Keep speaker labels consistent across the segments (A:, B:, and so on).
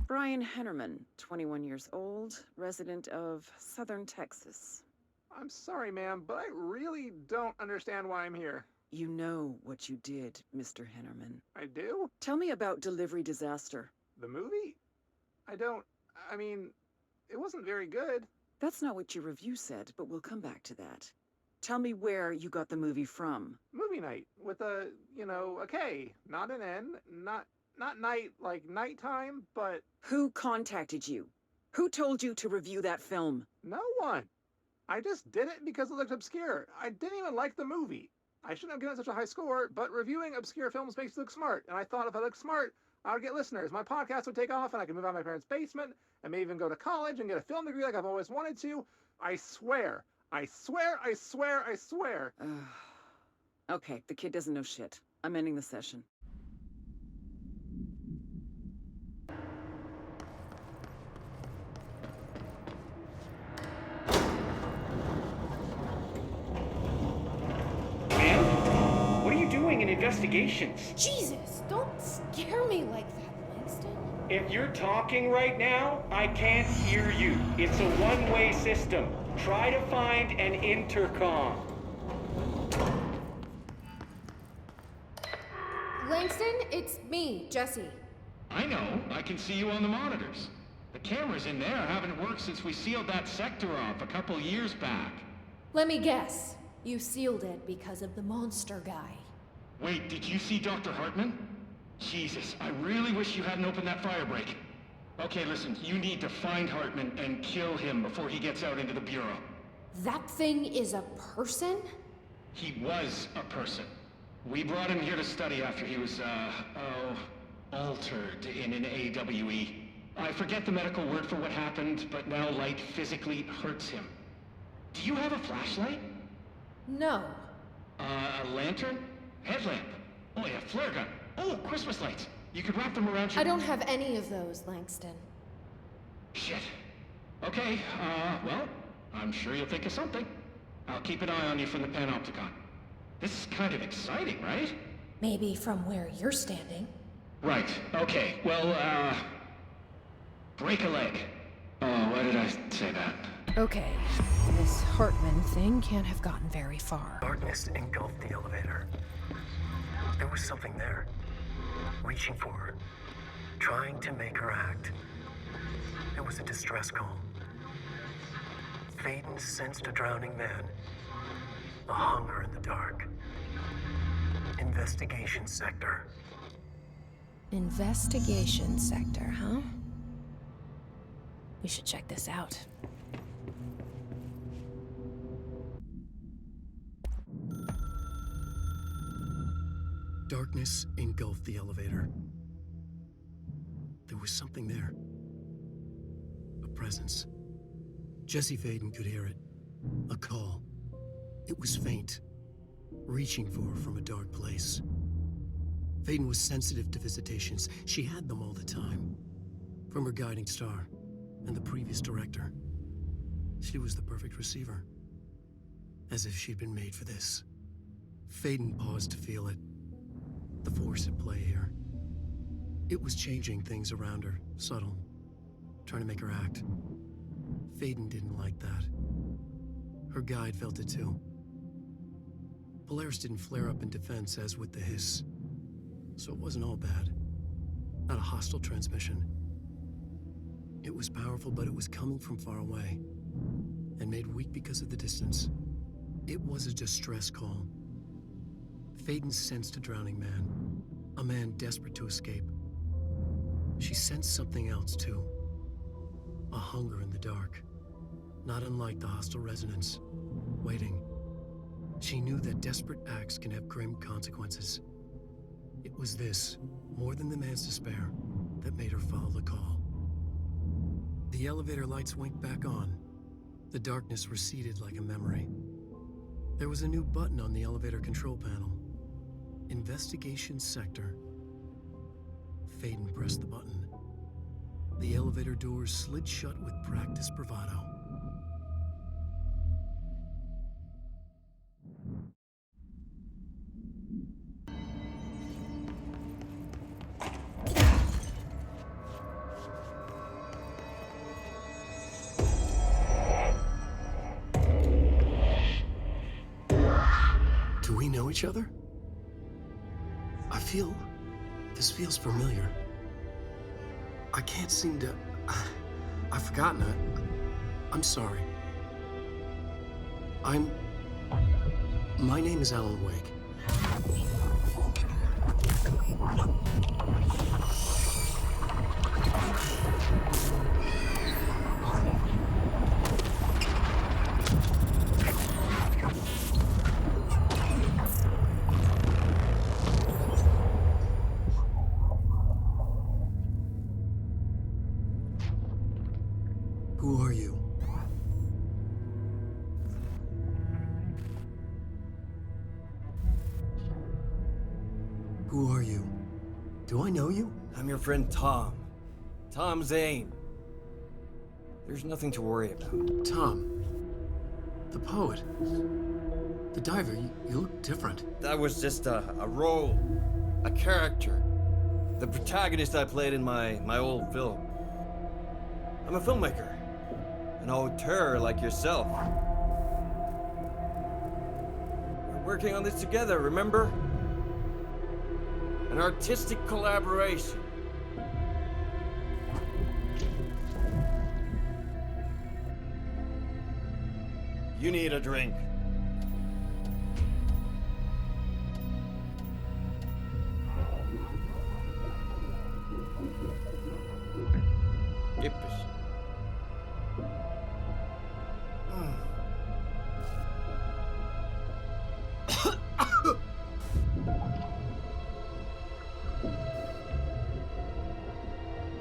A: Brian Hennerman, 21 years old, resident of Southern Texas.
B: I'm sorry, ma'am, but I really don't understand why I'm here.
A: You know what you did, Mr. Hennerman.
B: I do?
A: Tell me about Delivery Disaster.
B: The movie? I mean, it wasn't very good.
A: That's not what your review said, but we'll come back to that. Tell me where you got the movie from.
B: Movie night with a K, not an N, not night like nighttime, but
A: Who contacted you? Who told you to review that film?
B: no one. I just did it because it looked obscure. I didn't even like the movie. I shouldn't have given it such a high score, but reviewing obscure films makes you look smart, and I thought if I looked smart, I would get listeners. My podcast would take off, and I could move out of my parents' basement, and maybe even go to college and get a film degree like I've always wanted to. I swear. I swear, I swear, I swear.
A: Okay, the kid doesn't know shit. I'm ending the session.
C: Ma'am, what are you doing in investigations?
D: Jesus, don't scare me like that, Langston.
C: If you're talking right now, I can't hear you. It's a one-way system. Try to find an intercom.
D: Langston, it's me, Jesse.
E: I know. I can see you on the monitors. The cameras in there haven't worked since we sealed that sector off a couple years back.
D: Let me guess. You sealed it because of the monster guy.
E: Wait, did you see Dr. Hartman? Jesus, I really wish you hadn't opened that fire break. Okay, listen, you need to find Hartman and kill him before he gets out into the Bureau.
D: That thing is a person?
E: He was a person. We brought him here to study after he was, altered in an AWE. I forget the medical word for what happened, but now light physically hurts him. Do you have a flashlight?
D: No.
E: A lantern? Headlamp? Oh yeah, flare gun. Oh, Christmas lights. You could wrap them around your...
D: I don't have any of those, Langston.
E: Shit. Okay, well, I'm sure you'll think of something. I'll keep an eye on you from the Panopticon. This is kind of exciting, right?
D: Maybe from where you're standing.
E: Right, okay. Well, break a leg. Oh, why did I say that?
D: Okay, this Hartman thing can't have gotten very far.
F: Darkness engulfed the elevator. There was something there, reaching for her, trying to make her act. It was a distress call. Faden sensed a drowning man, a hunger in the dark. Investigation sector.
D: Investigation sector, huh? We should check this out.
F: Darkness engulfed the elevator. There was something there. A presence. Jesse Faden could hear it. A call. It was faint, reaching for her from a dark place. Faden was sensitive to visitations. She had them all the time. From her guiding star and the previous director. She was the perfect receiver. As if she'd been made for this. Faden paused to feel it. The force at play here. It was changing things around her, subtle, trying to make her act. Faden didn't like that. Her guide felt it too. Polaris didn't flare up in defense as with the hiss, so it wasn't all bad. Not a hostile transmission. It was powerful, but it was coming from far away, and made weak because of the distance. It was a distress call. Faden sensed a drowning man, a man desperate to escape. She sensed something else, too. A hunger in the dark, not unlike the hostile resonance, waiting. She knew that desperate acts can have grim consequences. It was this, more than the man's despair, that made her follow the call. The elevator lights winked back on. The darkness receded like a memory. There was a new button on the elevator control panel. Investigation sector. Faden pressed the button. The elevator doors slid shut with practiced bravado. we know each other? This feels familiar. I can't seem to... I've forgotten it. I'm sorry. My name is Alan Wake. Who are you? Who are you? Do I know you?
G: I'm your friend Tom. Tom Zane. There's nothing to worry about.
F: Tom. The poet. The diver. You look different.
G: That was just a role. A character. The protagonist I played in my old film. I'm a filmmaker. An auteur like yourself. We're working on this together, remember? An artistic collaboration. You need a drink. Yippish.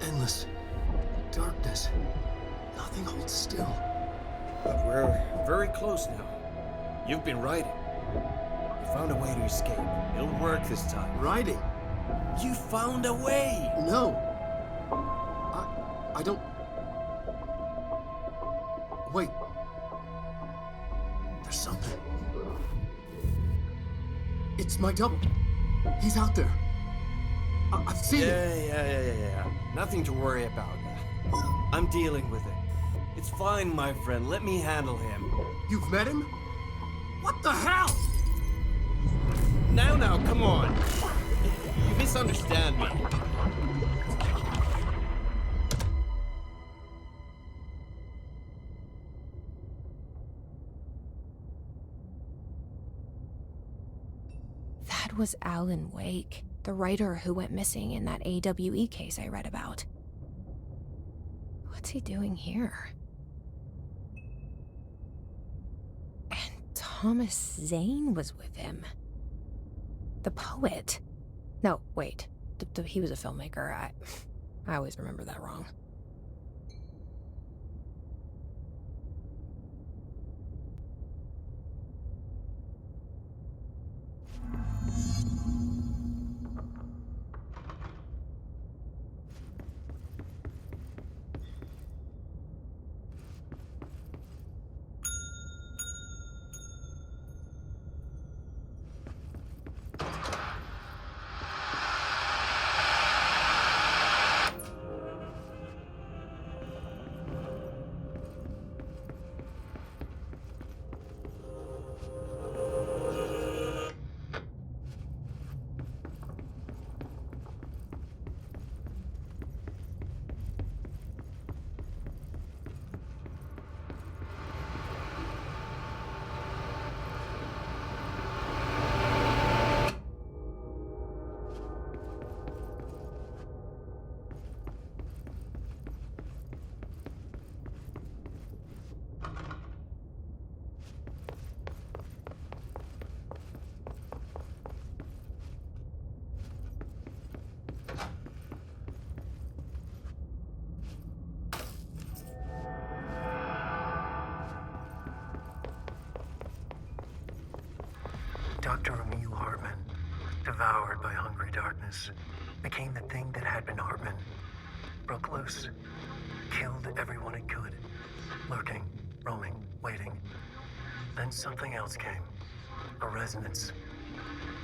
F: Endless darkness. Nothing holds still.
G: But we're very close now. You've been writing. You found a way to escape. It'll work this time.
F: Riding.
G: You found a way!
F: No. I don't... Wait. There's something. It's my double. He's out there. I've seen it.
G: Yeah. Nothing to worry about. I'm dealing with it. It's fine, my friend. Let me handle him.
F: You've met him? What the hell?
G: Now, come on. You misunderstand me.
D: That was Alan Wake, the writer who went missing in that AWE case I read about. What's he doing here? And Thomas Zane was with him. The poet. No, wait. He was a filmmaker. I always remember that wrong.
F: Dr. Emil Hartman, devoured by hungry darkness, became the thing that had been Hartman. Broke loose, killed everyone it could, lurking, roaming, waiting. Then something else came, a resonance.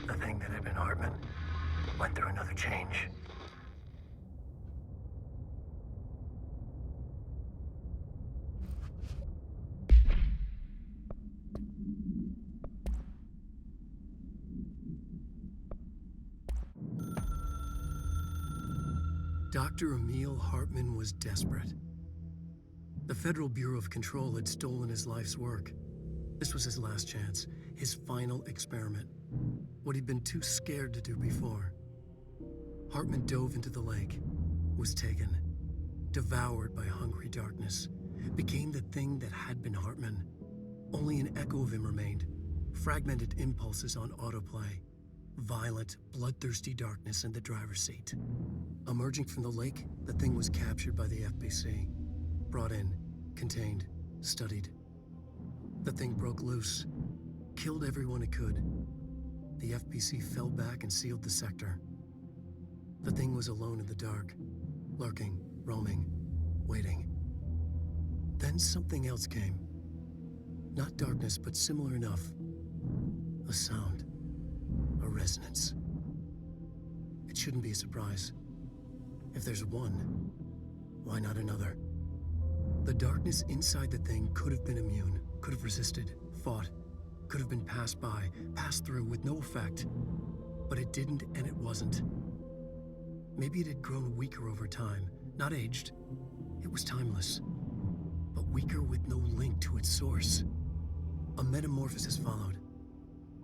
F: The thing that had been Hartman went through another change. Dr. Emil Hartman was desperate. The Federal Bureau of Control had stolen his life's work. This was his last chance, his final experiment, what he'd been too scared to do before. Hartman dove into the lake, was taken, devoured by hungry darkness, became the thing that had been Hartman. Only an echo of him remained, fragmented impulses on autoplay, violent, bloodthirsty darkness in the driver's seat. Emerging from the lake, the thing was captured by the FBC, brought in, contained, studied. The thing broke loose, killed everyone it could. The FBC fell back and sealed the sector. The thing was alone in the dark, lurking, roaming, waiting. Then something else came. Not darkness, but similar enough. A sound. A resonance. It shouldn't be a surprise. If there's one, why not another? The darkness inside the thing could have been immune, could have resisted, fought, could have been passed by, passed through with no effect. But it didn't, and it wasn't. Maybe it had grown weaker over time, not aged. It was timeless, but weaker with no link to its source. A metamorphosis followed.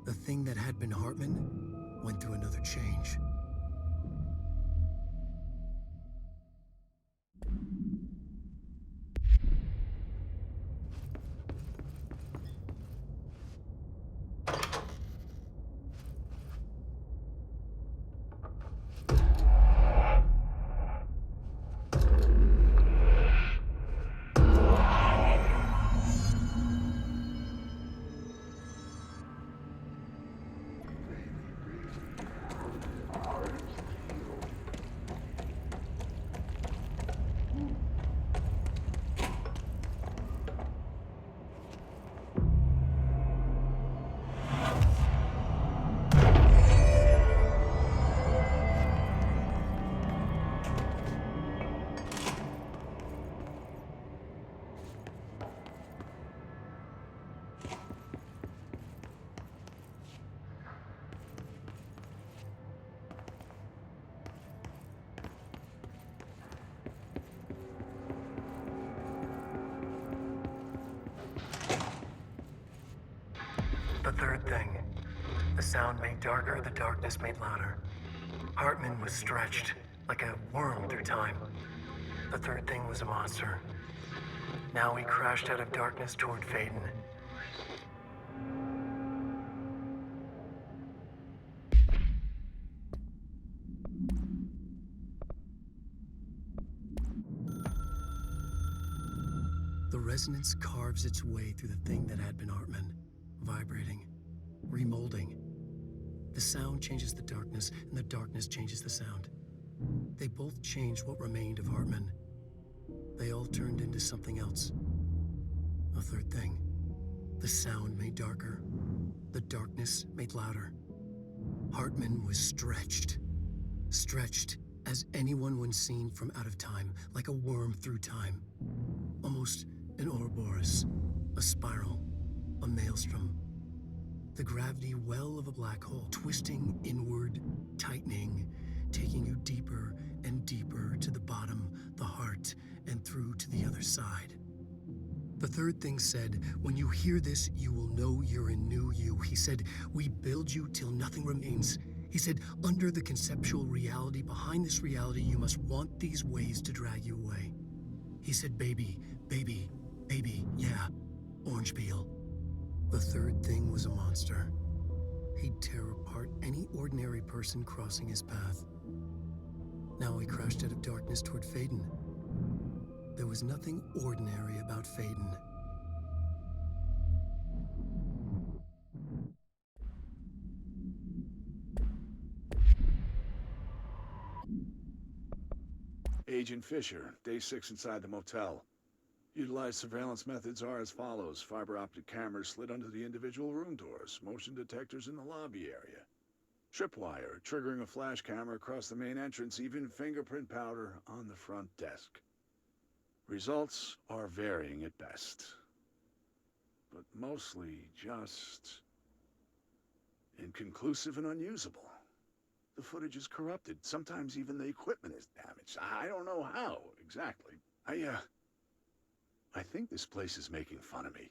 F: The thing that had been Hartman went through another change. The third thing. The sound made darker, the darkness made louder. Hartman was stretched, like a worm through time. The third thing was a monster. Now he crashed out of darkness toward Faden. The resonance carves its way through the thing that had been Hartman, vibrating, remolding. The sound changes the darkness, and the darkness changes the sound. They both changed what remained of Hartman. They all turned into something else. A third thing. The sound made darker. The darkness made louder. Hartman was stretched. Stretched as anyone when seen from out of time, like a worm through time. Almost an Ouroboros, a spiral, a maelstrom. The gravity well of a black hole, twisting inward, tightening, taking you deeper and deeper to the bottom, the heart, and through to the other side. The third thing said, when you hear this, you will know you're a new you. He said, we build you till nothing remains. He said, under the conceptual reality, behind this reality, you must want these waves to drag you away. He said, baby, baby, baby, yeah, orange peel. The third thing was a monster. He'd tear apart any ordinary person crossing his path. Now he crashed out of darkness toward Faden. There was nothing ordinary about Faden.
H: Agent Fisher, day 6 inside the motel. Utilized surveillance methods are as follows. Fiber optic cameras slid under the individual room doors. Motion detectors in the lobby area. Tripwire, triggering a flash camera across the main entrance. Even fingerprint powder on the front desk. Results are varying at best. But mostly just inconclusive and unusable. The footage is corrupted. Sometimes even the equipment is damaged. I don't know how, exactly. I think this place is making fun of me.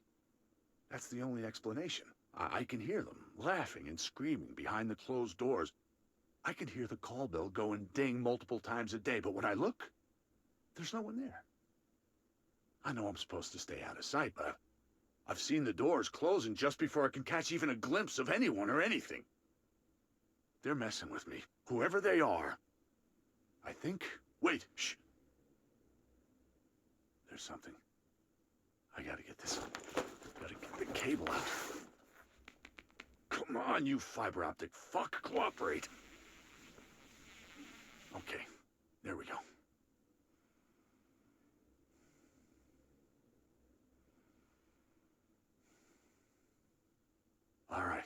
H: That's the only explanation. I can hear them laughing and screaming behind the closed doors. I can hear the call bell go and ding multiple times a day, but when I look, there's no one there. I know I'm supposed to stay out of sight, but I've seen the doors closing just before I can catch even a glimpse of anyone or anything. They're messing with me, whoever they are. I think... Wait, shh. There's something. I gotta get this. Gotta get the cable out. Come on, you fiber optic fuck, cooperate. Okay, there we go. All right,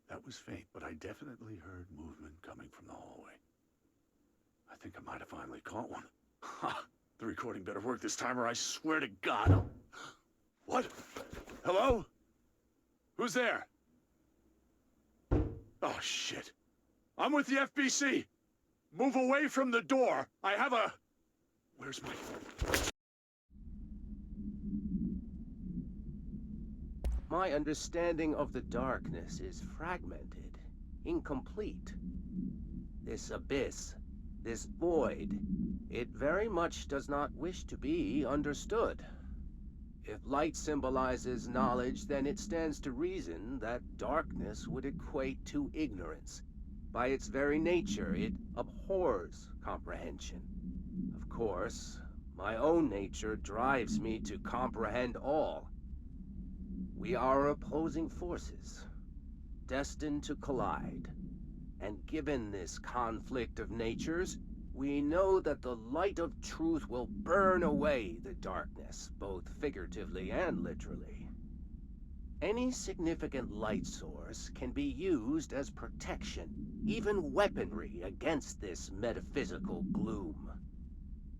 H: that was faint, but I definitely heard movement coming from the hallway. I think I might have finally caught one. Ha! The recording better work this time, or I swear to God I'll... What? Hello? Who's there? Oh, shit. I'm with the FBC. Move away from the door. I have a... Where's my...
I: My understanding of the darkness is fragmented, incomplete. This abyss, this void, it very much does not wish to be understood. If light symbolizes knowledge, then it stands to reason that darkness would equate to ignorance. By its very nature, it abhors comprehension. Of course, my own nature drives me to comprehend all. We are opposing forces, destined to collide. And given this conflict of natures, we know that the light of truth will burn away the darkness, both figuratively and literally. Any significant light source can be used as protection, even weaponry against this metaphysical gloom.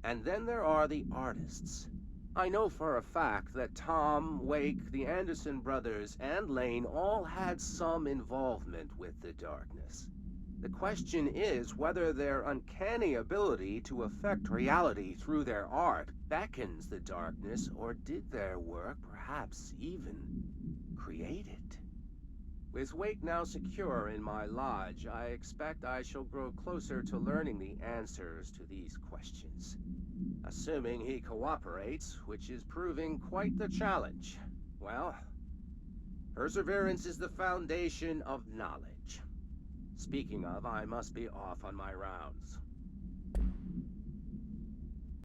I: And then there are the artists. I know for a fact that Tom, Wake, the Anderson brothers, and Lane all had some involvement with the darkness. The question is whether their uncanny ability to affect reality through their art beckons the darkness, or did their work perhaps even create it? With Wake now secure in my lodge, I expect I shall grow closer to learning the answers to these questions. Assuming he cooperates, which is proving quite the challenge. Well, perseverance is the foundation of knowledge. Speaking of, I must be off on my rounds.